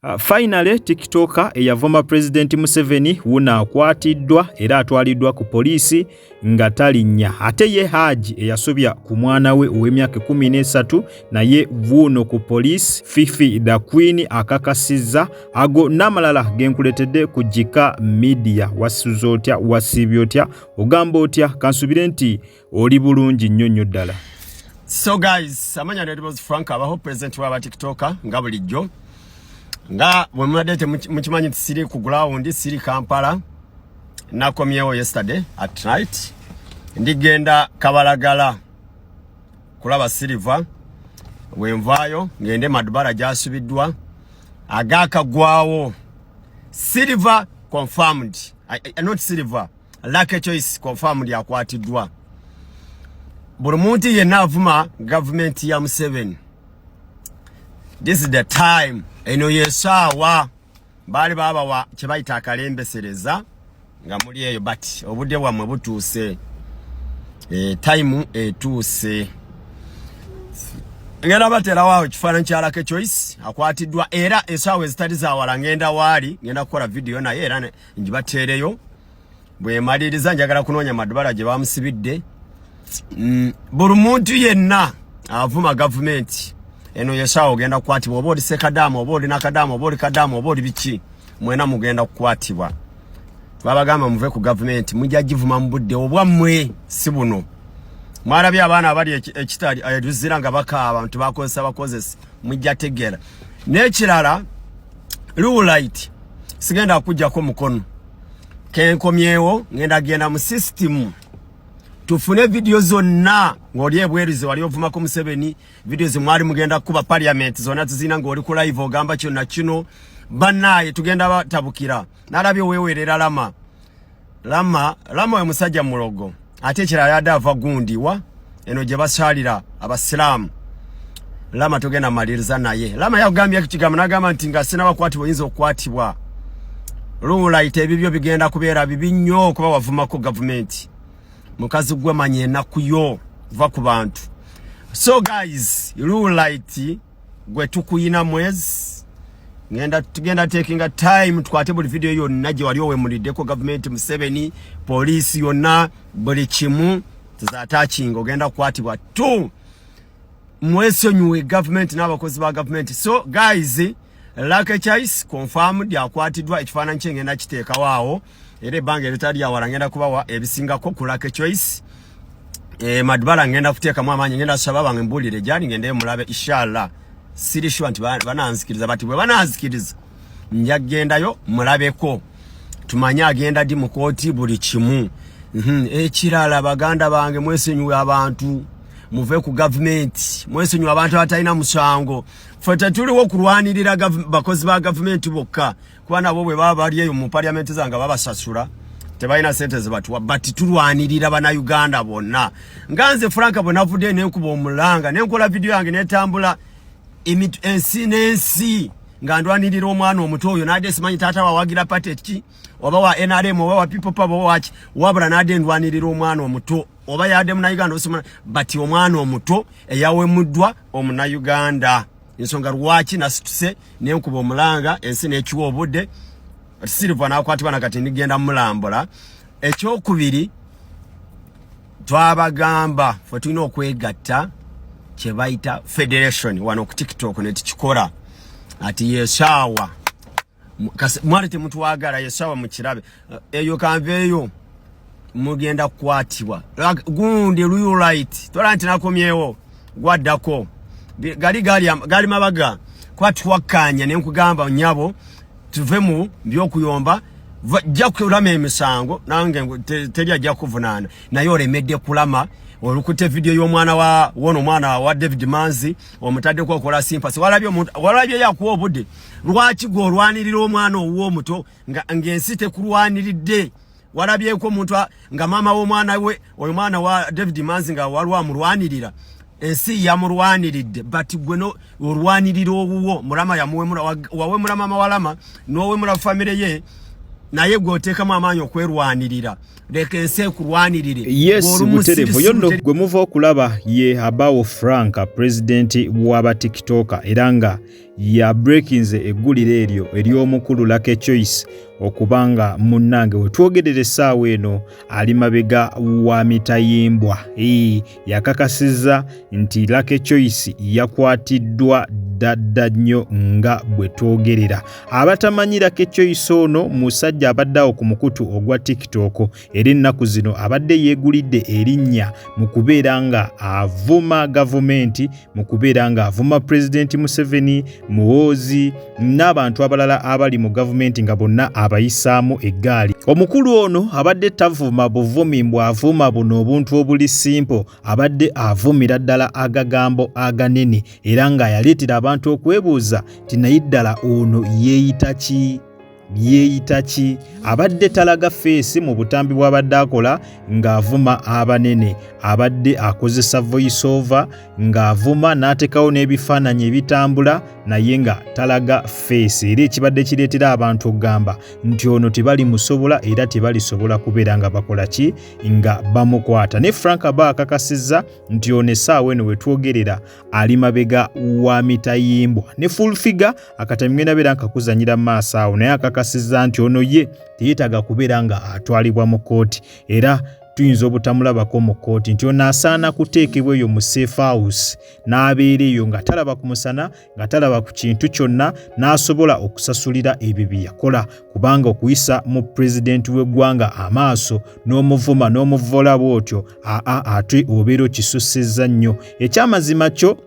Finally, TikToker eyavuma President Museveni wuna akwatiddwa era atwaliddwa ku poliisi nga talinnya. Ate ye Hajji eyasobya ku mwana we ow'emyaka 13 naye vuuno ku poliisi Fifi the Queen akakasizza. Ago n'amalala genkuletedde ku Jika Media. Wasuza otya, wasiibye otya, ogamba otya? Kansubire nti oli bulungi nnyo ddala. So guys, amanya Edibles Frank abaho president wa TikToker nga bulijjo. Nga mwemadete mchimanyi siri ku ground siri Kampala nakomyewo yesterday at night ndigenda Kabalagala kulaba Silver wenvayo ngende Madubara jasubiddwa agaka gwawo Silver confirmed not Silver Lucky Choice confirmed yakwatiddwa buli muntu yenna avuma government ya Museveni. This is the time eno yesawa bali baba wa kibaita akalembesereza nga muri eyo but obudde bwamwe butuuse time etuuse ngenda batera wawo kifaananyi kya Lucky Choice akwatiddwa era esawa ezitali za wala ngenda wali ngenda kukola video naye era njibatereyo bwe maliriza njagala kunoonya Madubara gye bamusibidde. Buli muntu yenna avuma government eno yesawo genda kukwatibwa obodi sekadamu obodi nakadamu obodi kadamu obodi biki mwena mugenda kukwatibwa. Babagamba muve ku government mujja givuma mbudde obwammwe si buno. Mwalabye abaana abali ekitali ayuzira nga baka abantu bakozesa bakozesa mujja tegera n'ekirala Light sigenda kujja ko mukono kenkomyewo ngenda mu system tufune video zonna ng'oli ebwerize wali ovuma ko Museveni videos mwali mugenda kuba parliament zonna tuzina ng'oli ku live ogamba kyonna kino bannaye tugenda batabukira nalabye wewerera lama we musajja mulogo ate ekirala yadde ava gundiwa eno gye basalira abasilamu lama tugenda maliriza naye lama yagambye ekigambo n'agamba nti nga sina bakwatibwa oyinza okukwatibwa Light ebibyo bigenda kubeera bibi nnyo kuba wavuma ko government mukazi gwe manye nakuyo va ku bantu. So guys, Light gwe tukuyina mwezi tugenda taking a time tukwate buli video yonna gye wali owemulidde ko government Museveni police yonna buli kimu tuzataching ogenda kukwatibwa tu mwesonyiwe government n'abakozi ba government. So guys, Lucky Choice confirmed yakwatiddwa ekifaananyi kye ngenda kiteeka waawo era ebbanga eritali awala ngenda kubawa ebisingako ku Lucky Choice. Madubara ngenda kuteekamu amaanyi ngenda kusaba bange mbuulire gyali ngende mulabe inshallah. Siri sure nti bananzikiriza bati bwe bananzikiriza nja kugendayo mulabeko tumanye agenda di mu kooti buli kimu. Ekirala baganda bange mwesenyuwe abantu muve ku government mwesenyuwe abantu abatalina musango ffe tetuliwo kulwanirira bakozi ba government bokka kuba nabo bwe baba bali eyo mu parliament zanga babasasula tebalina sente zebatuwa but tulwanirira bana Uganda bonna. Nganze Franka bonavudde nenkuba omulanga nenkola video yange netambula ensi n'ensi nga ndwanirira omwana omuto oyo nade simanyi taata wawagira patet ki oba wa NRM oba wa people power watch wabula nade ndwanirira omwana omuto oba yade muna Uganda osoma but omwana omuto eyawemuddwa omuna Uganda ensonga lwaki nasituse nenkuba omulanga ensi n'ekiwa obudde Silver nakwatibwa nakati nigenda mulambula. Ekyokubiri twabagamba fwe tulina okwegatta kye bayita federation wano ku TikTok ne tukikola ati yesawa mwalete muntu wagala yesawa mukirabe eyo kanveyo mugenda kukwatibwa gundi Light tolanti nakomyewo gwaddako gali mabaga kwatwakanya nenkugamba nyabo tuvemu byokuyomba jja kulama emisango nange teri ajja kuvunana naye olemedde kulama olukute video y'omwana wa wono mwana wa David Manzi omutadde ko kola sympathy walabye yakuwa obudde lwaki go olwanirira omwana owo muto nga ngensite kulwaniridde walabye ko muntu nga mama w'omwana we oyo mwana wa David Manzi nga walwa mulwanirira ensi ya mulwaniridde but gweno olwanirira obuwo mulama yamuwe wawe mulama mawalama nowe mula family ye naye gwoteekamu amaanyi okwerwanirira leka ensi kulwanirire. Yes, Buterevu yonno gwe muva okulaba ye Abawo Frank president w'aba TikToker era nga ya breakinze eggulire eryo ery'omukulu Lucky Choice okubanga munnange wetwogerera essaawa eno ali mabega wa mitayimbwa. Yakakasizza nti Lucky Choice yakwatiddwa ddadda nnyo nga bwe twogerera. Abatamanyi Lucky Choice ono musajja abaddeawo ku mukutu ogwa TikTok era ennaku zino abadde yeegulidde erinnya mu kubeera nga avuma gavumenti, mu kubeera nga avuma Pulezidenti Museveni, Muhoozi n'abantu abalala abali mu gavumenti nga bonna abayisaamu eggaali. Omukulu ono abadde tavuma buvumi mbw avuma buno obuntu obuli simple, abadde avumira ddala agagambo aganene era nga yaleetera abantu okwebuuza nti naye ddala ono yeeyita ki? Abadde talaga feesi mu butambi bw'abadde akola ng'avuma abanene, abadde akozesa voice over ng'avuma n'atekawo n'ebifaananyi ebitambula naye nga talaga feesi, era ekibadde kireetera abantu okugamba nti ono tebali musobola era tebalisobola kubeera nga bakola ki nga bamukwata. Ne Frank aba akakasizza nti ono essaawa eno wetwogerera ali mabega wa mitayimbwa. Ne full figure akatami ngenda beera nkakuzanyira mu maaso awo, naye akakasizza nti ono ye teyeetaaga kubeera nga atwalibwa mu kkooti era tuyinza obutamulabako mu kkooti, nti ono asaana kuteekebwa eyo mu safe house n'abeera eyo nga talaba ku musana, nga talaba ku kintu kyonna, n'asobola okusasulira ebyo bye yakola, kubanga okuyisa mu pulezidenti w'eggwanga amaaso n'omuvuma n'omuvola bw'otyo ate obeera okisussizza nnyo. Ekyamazima kyo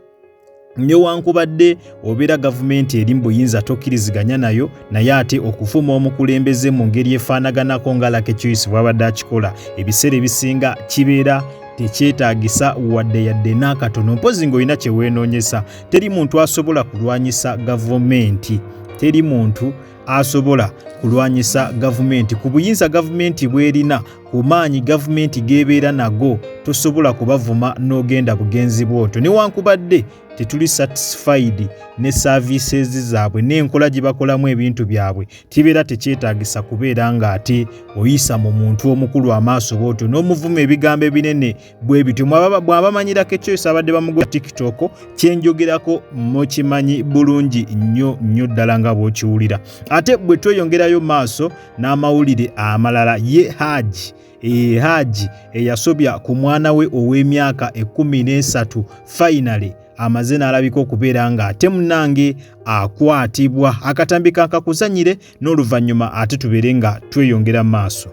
newankubadde obeera gavumenti eri mu buyinza tokkiriziganya nayo, naye ate okuvuma omukulembeze mu ngeri efaanaganako nga Lucky Choice bw'abadde akikola ebiseera ebisinga kibeera tekyetaagisa wadde yadde n'akatono. Mpozi ng'olina kye weenoonyesa. Teri muntu asobola kulwanyisa gavumenti, teri muntu asobola kulwanyisa gavumenti ku buyinza gavumenti bw'erina, ku maanyi gavumenti g'ebeera nago. Tosobola kubavuma n'ogenda bugenzi bw'otyo, newankubadde tetuli satisfied ne services zaabwe n'enkola gye bakolamu ebintu byabwe, kibeera tekyetaagisa kubeera nga ate oyisa mu muntu omukulu amaaso bw'otyo n'omuvuma ebigambo ebinene bwe bityo. Bw'abamanyi Lucky Choice abadde bamugoba TikTok, kyenjogerako mukimanyi bulungi nnyo ddala nga bw'okiwulira. Ate bwe tweyongerayo maaso n'amawulire amalala, ye Hajji eyasobya ku mwana we ow'emyaka 13 finally amaze n'alabika okubeera nga ate munnange akwatibwa. Akatambi kankakuzanyire n'oluvannyuma ate tubeere nga tweyongera maaso.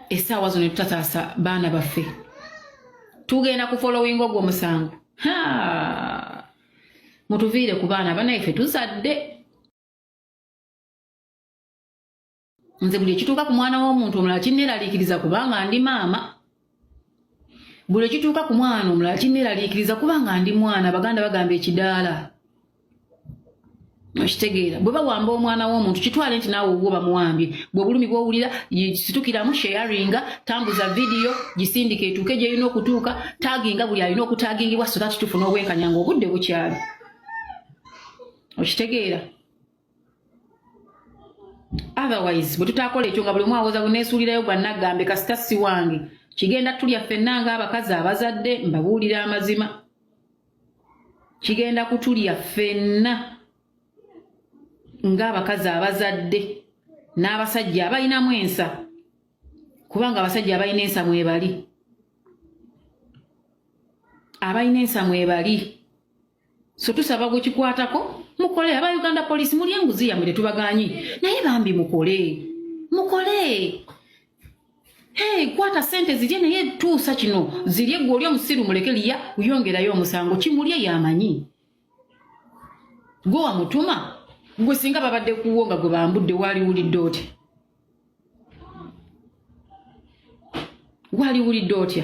Essaawa zino tutataasa baana baffe, tugenda ku following ogwo omusango. Mutuviire ku baana banaife tuzadde. Nze buli ekituuka ku mwana w'omuntu omulala kinneeraliikiriza kubanga ndi maama. Buli ekituuka ku mwana omulala kinneeraliikiriza kubanga ndi mwana. Baganda bagamba ekidaala. Okitegeera, bwe bawamba omwana w'omuntu kitwale nti naawe ogwo bamuwambye. Bw'obulumi bw'owulira situkiramu sharinga, tambuza vidiyo, gisindike etuuke gy'erina okutuuka, taaginga buli alina okutaagingibwa so that tufuna obwenkanya ng'obudde bukyali. Okitegeera? Otherwise bwe tutakola ekyo nga buli omu awoza buneesuulirayo gwannagambe kasita si wange, kigenda tulya ffenna ng'abakazi abazadde. Mbabuulira amazima, kigenda kutulya ffenna ng'abakazi abazadde n'abasajja abalinamu ensa, kubanga abasajja abalina ensa mwebali, abalina ensa mwebali. So tusaba gwe kikwatako mukole. Aba Uganda Police muli enguzi yammwe tetubaganyi, naye bambi mukole. Kwata sente zirye naye tuusa kino zirye gwe oli omusiru muleke liya uyongerayo omusango kimulye yamanyi. Gwe wamutuma, gwe singa babadde kuwo nga gwe bambudde waliwulidde otya? Waliwulidde otya?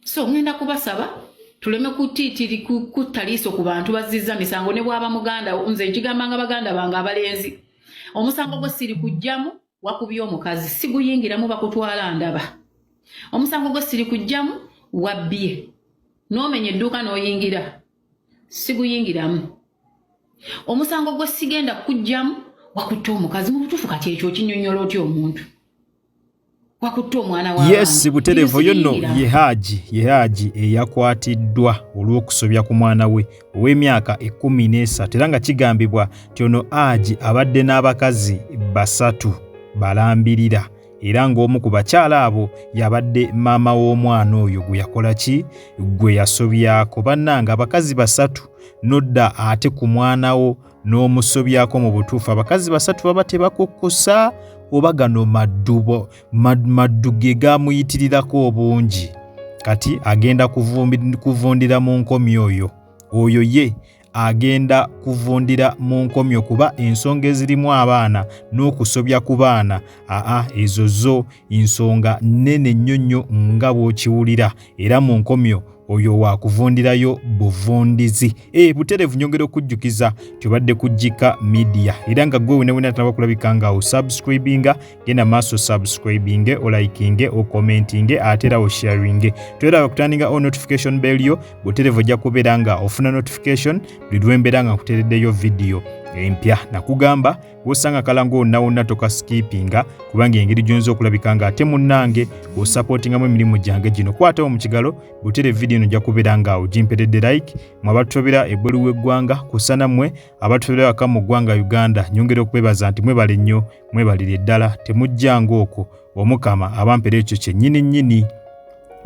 So ngenda kubasaba tuleme kutaliiso ku bantu bazizza misango ne bwaba muganda. Nze nkigamba nga baganda bange abalenzi, omusango gwe siri kujjamu wakubye omukazi, siguyingiramu bakutwala ndaba. Omusango gwe siri kujjamu wabbye n'omenya edduuka n'oyingira, siguyingiramu. Omusango gwe sigenda kujjamu wakutte omukazi. Mu butuufu kati ekyo kinyonnyola otya omuntu? wakutte omwana wa yes buterevu yonno ye hajji eyakwatiddwa olw'okusobya ku mwana we ow'emyaka 13 era nga kigambibwa nti ono hajji abadde n'abakazi 3 balambirira era ng'omu ku bakyala abo yabadde maama w'omwana oyo gwe yakola ki gwe yasobyako bannanga abakazi 3 nodda ate ku mwana wo n'omusobyako mu butuufu abakazi 3 baba tebakokkosa oba gano maddu ge gamuyitirirako obungi kati agenda kuvundira mu nkomi oyo ye agenda kuvundira mu nkomyo kuba ensonga ezirimu abaana n'okusobya ku baana ezo zo ensonga nnene nnyo nga bw'okiwulira era mu nkomyo oyo wa kuvundirayo buvundizi buterevu nyongera okujjukiza tubadde kujjika media era nga gwe wena tanaba kulabika nga osubscribinga genda maaso subscribinge olikinge okommentinge ate era osharinge twera okutandinga o notification bell yo buterevu ojja kubeera nga ofuna notification buli lwembeera nga nkuteereddeyo video empya nakugamba wosanga kalango wonna tokaskipinga kubanga engeri gyonza okulabika nga ate munnange osupportingamu emirimu gyange gino kwatawo mu kigalo butere video eno ojja kubeera nga ogimperedde like mwe abatutobera ebbulu w'eggwanga kusana mmwe abatutobera waka mu ggwanga Uganda nyongera okwebaza nti mwebale nnyo mwebalire ddala temujjanga okwo omukama abampera ekyo kyennyini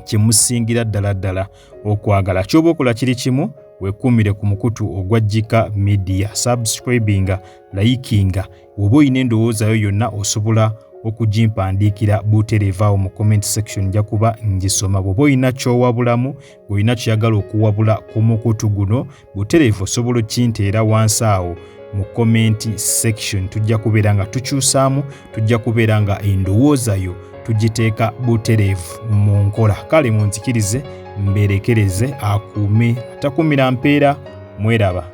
kyemusingira ddala okwagala kyoba okola kiri kimu wekumire ku mukutu ogwajjika media subscribinga likinga oba oyina endowoozayo yonna osobola okugimpandiikira buterevaawo mu comment section nja kuba ngisoma bw'oba oyina kyowabulamu oyina kyeyagala okuwabula ku mukutu guno buterevu osobola okinteera wansi awo mu comment section tujja kubeera nga tukyusaamu tujja kubeera nga endowoozayo tugiteeka buterevu mu nkola kale munzikirize mberekereze akuume atakumira mpeera mweraba